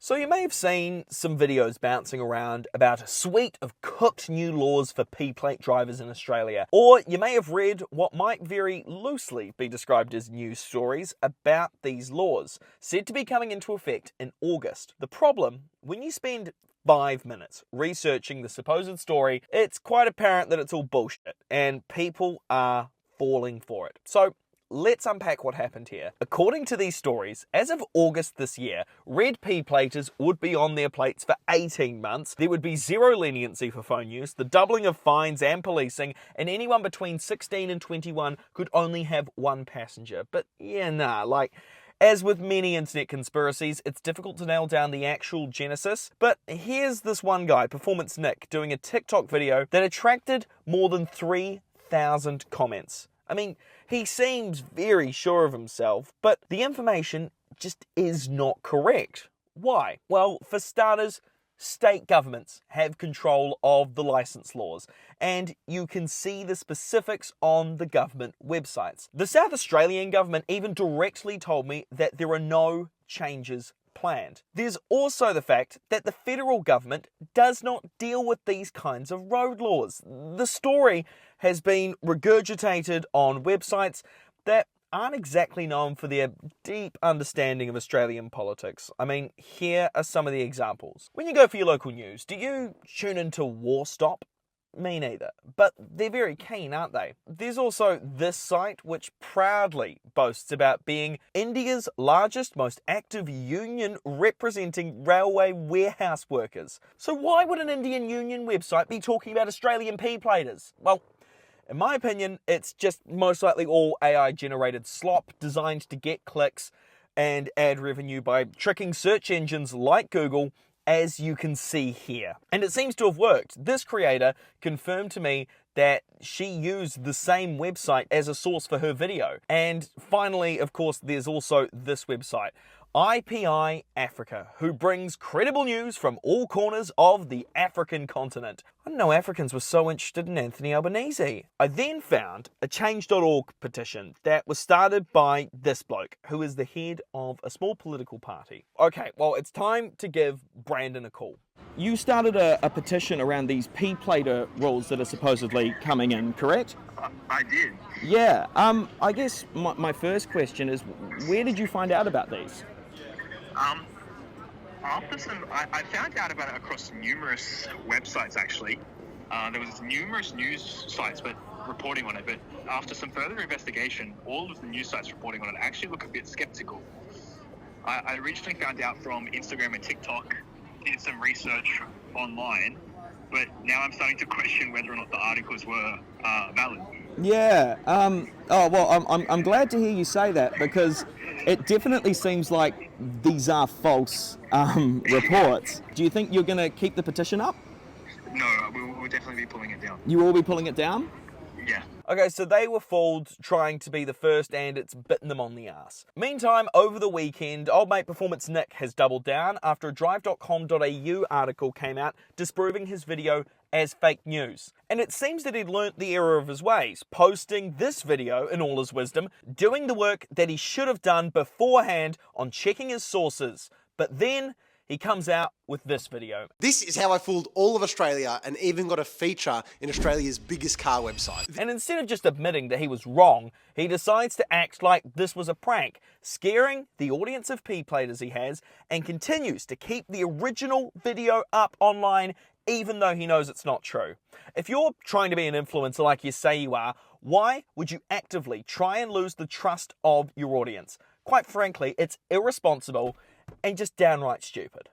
So you may have seen some videos bouncing around about a suite of cooked new laws for P-plate drivers in Australia. Or you may have read what might very loosely be described as news stories about these laws, said to be coming into effect in August. The problem, when you spend 5 minutes researching the supposed story, it's quite apparent that it's all bullshit, and people are falling for it. So let's unpack what happened here. According to these stories, as of August this year, red P-platers would be on their plates for 18 months. There would be zero leniency for phone use, the doubling of fines and policing, and anyone between 16 and 21 could only have one passenger. But as with many internet conspiracies, it's difficult to nail down the actual genesis, but here's this one guy, Performance Nick, doing a TikTok video that attracted more than 3,000 comments. I mean, he seems very sure of himself, but the information just is not correct. Why? Well, for starters, state governments have control of the license laws, and you can see the specifics on the government websites. The South Australian government even directly told me that there are no changes planned. There's also the fact that the federal government does not deal with these kinds of road laws. The story has been regurgitated on websites that aren't exactly known for their deep understanding of Australian politics. I mean, here are some of the examples. When you go for your local news, do you tune into War Stop? Me neither. But they're very keen, aren't they? There's also this site which proudly boasts about being India's largest, most active union representing railway warehouse workers. So why would an Indian union website be talking about Australian P-platers? Well, in my opinion, it's just most likely all AI-generated slop designed to get clicks and ad revenue by tricking search engines like Google, as you can see here. And it seems to have worked. This creator confirmed to me that she used the same website as a source for her video. And finally, of course, there's also this website, IPI Africa, who brings credible news from all corners of the African continent. I didn't know Africans were so interested in Anthony Albanese. I then found a change.org petition that was started by this bloke, who is the head of a small political party. Okay, well, it's time to give Brandon a call. You started a petition around these P-plater rules that are supposedly coming in, correct? I did. Yeah, I guess my first question is, where did you find out about these? I found out about it across numerous websites, actually. There was numerous news sites reporting on it, but after some further investigation, all of the news sites reporting on it actually look a bit skeptical. I originally found out from Instagram and TikTok, did some research online, but now I'm starting to question whether or not the articles were valid. Yeah. I'm glad to hear you say that, because it definitely seems like these are false reports. Do you think you're going to keep the petition up? No, we'll definitely be pulling it down. You will be pulling it down? Yeah. Okay, so they were fooled trying to be the first, and it's bitten them on the ass. Meantime, over the weekend, old mate Performance Nick has doubled down after a drive.com.au article came out disproving his video as fake news. And it seems that he'd learnt the error of his ways, posting this video in all his wisdom, doing the work that he should have done beforehand on checking his sources. But then he comes out with this video. This is how I fooled all of Australia and even got a feature in Australia's biggest car website. And instead of just admitting that he was wrong, he decides to act like this was a prank, scaring the audience of P-platers he has, and continues to keep the original video up online even though he knows it's not true. If you're trying to be an influencer like you say you are, why would you actively try and lose the trust of your audience? Quite frankly, it's irresponsible and just downright stupid.